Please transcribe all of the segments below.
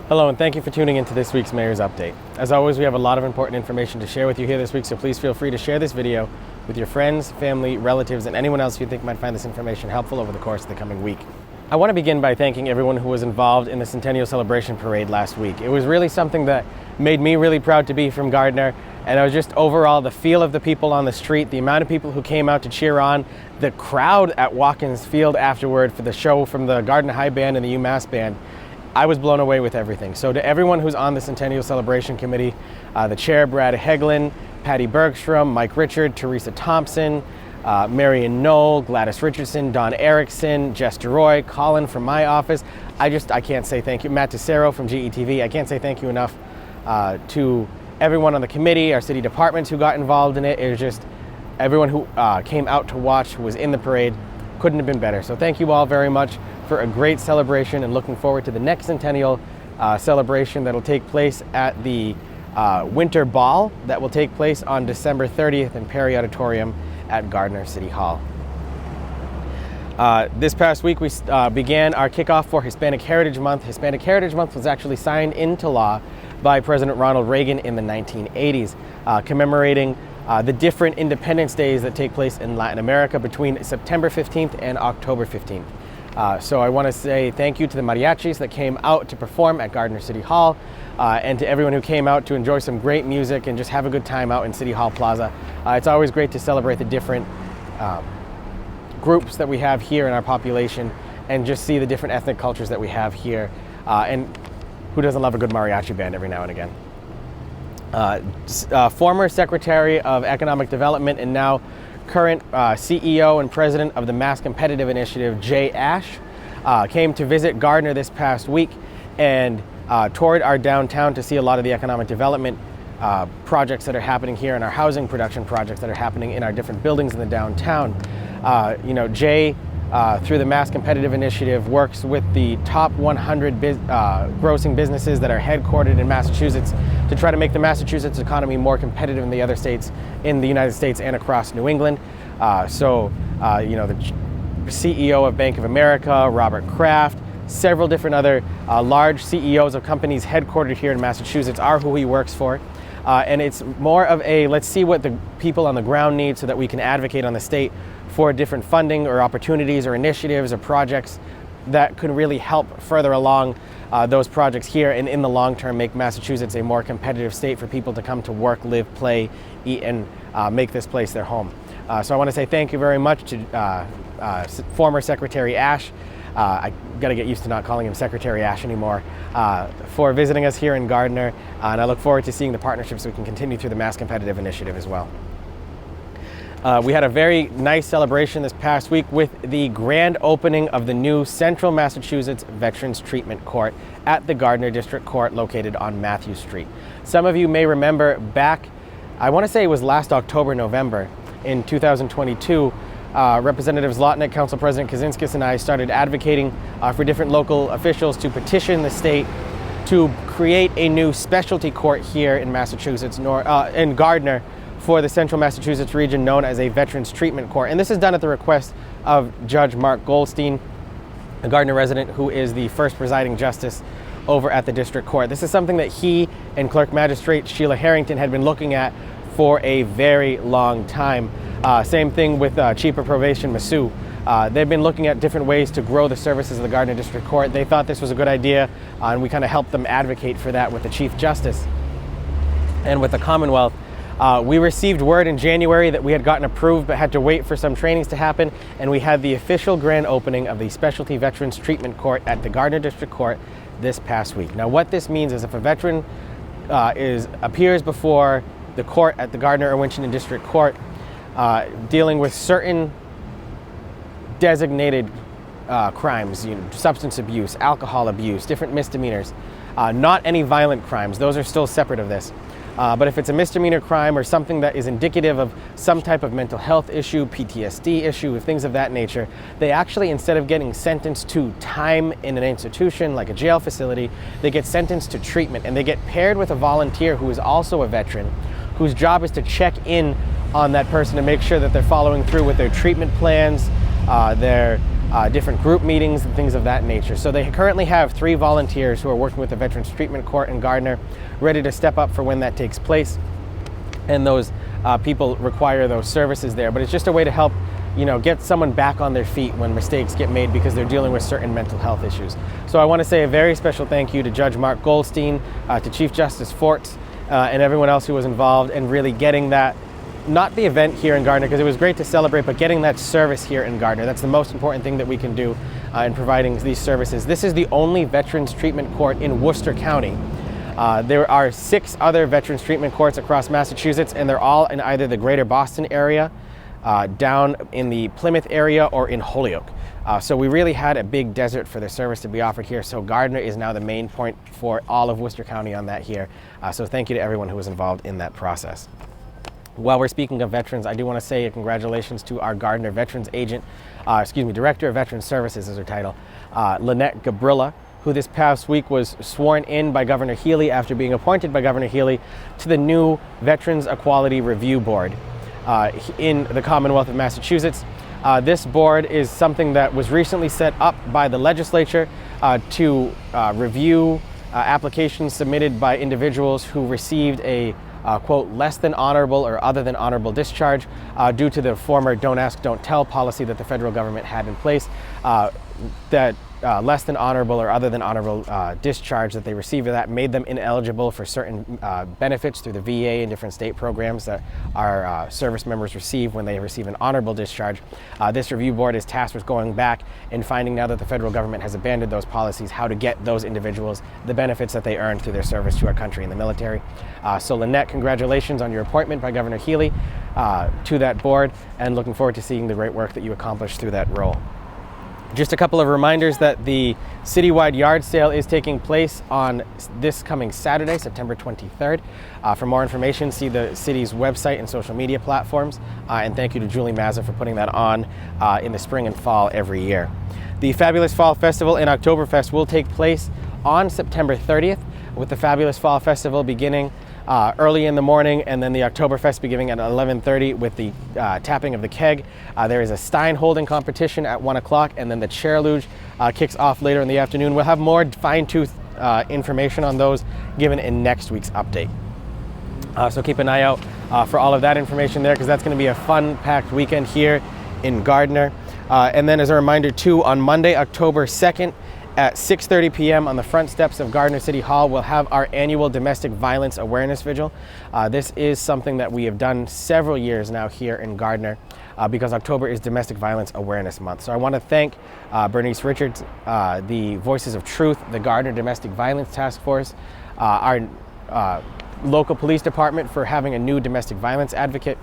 Hello, and thank you for tuning into this week's Mayor's Update. As always, we have a lot of important information to share with you here this week, so please feel free to share this video with your friends, family, relatives, and anyone else you think might find this information helpful over the course of the coming week. I want to begin by thanking everyone who was involved in the Centennial Celebration Parade last week. It was really something that made me really proud to be from Gardner, and it was just overall the feel of the people on the street, the amount of people who came out to cheer on, the crowd at Watkins Field afterward for the show from the Gardner High Band and the UMass Band. I was blown away with everything. So to everyone who's on the Centennial Celebration Committee, the chair, Brad Heglin, Patty Bergstrom, Mike Richard, Teresa Thompson, Marion Knoll, Gladys Richardson, Don Erickson, Jess DeRoy, Colin from my office. I can't say thank you. Matt Tessero from GETV. I can't say thank you enough to everyone on the committee, our city departments who got involved in it. It was just everyone who came out to watch, who was in the parade. Couldn't have been better. So thank you all very much for a great celebration, and looking forward to the next Centennial celebration that will take place at the Winter Ball that will take place on December 30th in Perry Auditorium at Gardner City Hall. This past week we began our kickoff for Hispanic Heritage Month. Hispanic Heritage Month was actually signed into law by President Ronald Reagan in the 1980s, commemorating the different Independence Days that take place in Latin America between September 15th and October 15th. So I want to say thank you to the mariachis that came out to perform at Gardner City Hall, and to everyone who came out to enjoy some great music and just have a good time out in City Hall Plaza. It's always great to celebrate the different groups that we have here in our population and just see the different ethnic cultures that we have here. And who doesn't love a good mariachi band every now and again? Former Secretary of Economic Development and now current CEO and president of the Mass Competitive Initiative, Jay Ash, came to visit Gardner this past week and toured our downtown to see a lot of the economic development projects that are happening here and our housing production projects that are happening in our different buildings in the downtown. Jay, through the Mass Competitive Initiative, works with the top 100 grossing businesses that are headquartered in Massachusetts to try to make the Massachusetts economy more competitive in the other states in the United States and across New England. The CEO of Bank of America, Robert Kraft, several different other large CEOs of companies headquartered here in Massachusetts are who he works for. And it's more of a let's see what the people on the ground need so that we can advocate on the state for different funding or opportunities or initiatives or projects that could really help further along those projects here and in the long term make Massachusetts a more competitive state for people to come to work, live, play, eat, and make this place their home. So I want to say thank you very much to former Secretary Ash. I got to get used to not calling him Secretary Ash anymore, for visiting us here in Gardner, and I look forward to seeing the partnerships we can continue through the Mass Competitive Initiative as well. We had a very nice celebration this past week with the grand opening of the new Central Massachusetts Veterans Treatment Court at the Gardner District Court located on Matthew Street. Some of you may remember back, I want to say it was last October, November in 2022, Representatives Lotnick, Council President Kaczynskis, and I started advocating for different local officials to petition the state to create a new specialty court here in Massachusetts, in Gardner, for the Central Massachusetts region known as a Veterans Treatment Court. And this is done at the request of Judge Mark Goldstein, a Gardner resident who is the first presiding justice over at the District Court. This is something that he and Clerk Magistrate Sheila Harrington had been looking at for a very long time. Same thing with Chief of Probation Masu. They've been looking at different ways to grow the services of the Gardner District Court. They thought this was a good idea, and we kind of helped them advocate for that with the Chief Justice and with the Commonwealth. We received word in January that we had gotten approved but had to wait for some trainings to happen, and we had the official grand opening of the Specialty Veterans Treatment Court at the Gardner District Court this past week. Now what this means is if a veteran appears before the court at the Gardner or Winchendon District Court dealing with certain designated crimes, substance abuse, alcohol abuse, different misdemeanors, not any violent crimes, those are still separate of this. But if it's a misdemeanor crime or something that is indicative of some type of mental health issue, PTSD issue, things of that nature, they actually, instead of getting sentenced to time in an institution like a jail facility, they get sentenced to treatment, and they get paired with a volunteer who is also a veteran, whose job is to check in on that person to make sure that they're following through with their treatment plans, their different group meetings and things of that nature. So they currently have 3 volunteers who are working with the Veterans Treatment Court in Gardner, ready to step up for when that takes place. And those people require those services there. But it's just a way to help, get someone back on their feet when mistakes get made because they're dealing with certain mental health issues. So I want to say a very special thank you to Judge Mark Goldstein, to Chief Justice Forts, and everyone else who was involved in really getting that, not the event here in Gardner, because it was great to celebrate, but getting that service here in Gardner. That's the most important thing that we can do in providing these services. This is the only Veterans Treatment Court in Worcester County. There are 6 other Veterans Treatment Courts across Massachusetts, and they're all in either the greater Boston area, down in the Plymouth area, or in Holyoke. So we really had a big desert for the service to be offered here. So Gardner is now the main point for all of Worcester County on that here. So thank you to everyone who was involved in that process. While we're speaking of veterans, I do want to say congratulations to our Gardner Veterans Agent, Director of Veterans Services is her title, Lynette Gabrilla, who this past week was sworn in by Governor Healy after being appointed by Governor Healy to the new Veterans Equality Review Board in the Commonwealth of Massachusetts. This board is something that was recently set up by the legislature to review applications submitted by individuals who received a quote, less than honorable or other than honorable discharge due to the former don't ask, don't tell policy that the federal government had in place. That less than honorable or other than honorable discharge that they received, that made them ineligible for certain benefits through the VA and different state programs that our service members receive when they receive an honorable discharge. This review board is tasked with going back and finding, now that the federal government has abandoned those policies, how to get those individuals the benefits that they earned through their service to our country in the military. So Lynette, congratulations on your appointment by Governor Healy to that board, and looking forward to seeing the great work that you accomplished through that role. Just a couple of reminders that the citywide yard sale is taking place on this coming Saturday, September 23rd. For more information, see the city's website and social media platforms. And thank you to Julie Mazza for putting that on in the spring and fall every year. The Fabulous Fall Festival and Oktoberfest will take place on September 30th, with the Fabulous Fall Festival beginning early in the morning, and then the Oktoberfest beginning at 11:30 with the tapping of the keg. There is a Stein holding competition at 1 o'clock, and then the chair luge kicks off later in the afternoon. We'll have more fine-tooth information on those given in next week's update. So keep an eye out for all of that information there, because that's going to be a fun-packed weekend here in Gardner. And then as a reminder too, on Monday, October 2nd, at 6:30 p.m. on the front steps of Gardner City Hall, we'll have our annual Domestic Violence Awareness Vigil. This is something that we have done several years now here in Gardner because October is Domestic Violence Awareness Month. So I want to thank Bernice Richards, the Voices of Truth, the Gardner Domestic Violence Task Force, our local police department for having a new domestic violence advocate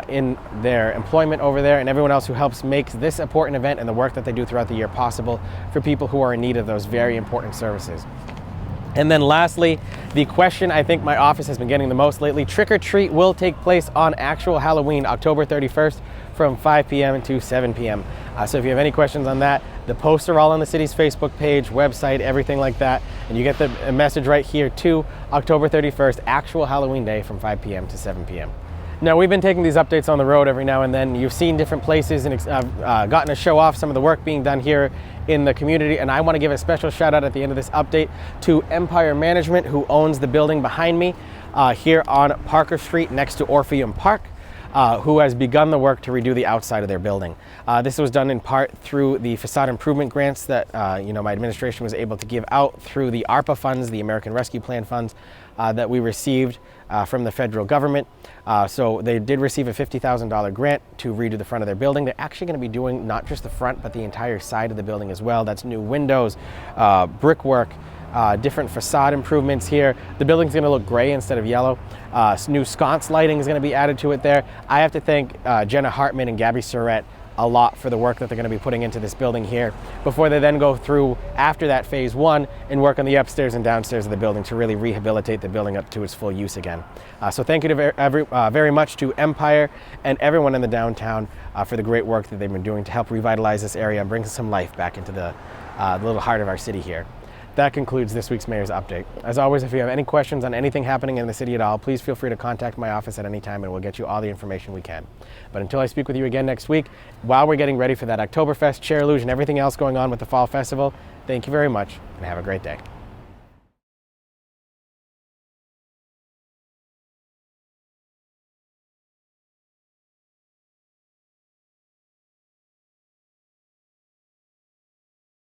in their employment over there, and everyone else who helps make this important event and the work that they do throughout the year possible for people who are in need of those very important services. And then lastly, the question I think my office has been getting the most lately: Trick or Treat will take place on actual Halloween, October 31st from 5 p.m. to 7 p.m. So if you have any questions on that, the posts are all on the city's Facebook page, website, everything like that. And you get the message right here too, October 31st, actual Halloween day from 5 p.m. to 7 p.m. Now, we've been taking these updates on the road every now and then. You've seen different places and gotten to show off some of the work being done here in the community. And I want to give a special shout out at the end of this update to Empire Management, who owns the building behind me here on Parker Street next to Orpheum Park, who has begun the work to redo the outside of their building. This was done in part through the facade improvement grants that my administration was able to give out through the ARPA funds, the American Rescue Plan funds, that we received from the federal government. So they did receive a $50,000 grant to redo the front of their building. They're actually going to be doing not just the front, but the entire side of the building as well. That's new windows, brickwork, different facade improvements here. The building's going to look gray instead of yellow. New sconce lighting is going to be added to it there. I have to thank Jenna Hartman and Gabby Surratt a lot for the work that they're going to be putting into this building here before they then go through after that phase one and work on the upstairs and downstairs of the building to really rehabilitate the building up to its full use again. So thank you to very much to Empire and everyone in the downtown for the great work that they've been doing to help revitalize this area and bring some life back into the little heart of our city here. that concludes this week's Mayor's Update. As always, if you have any questions on anything happening in the city at all, please feel free to contact my office at any time and we'll get you all the information we can. But until I speak with you again next week, while we're getting ready for that Oktoberfest, Chair Luge, and everything else going on with the Fall Festival, thank you very much and have a great day.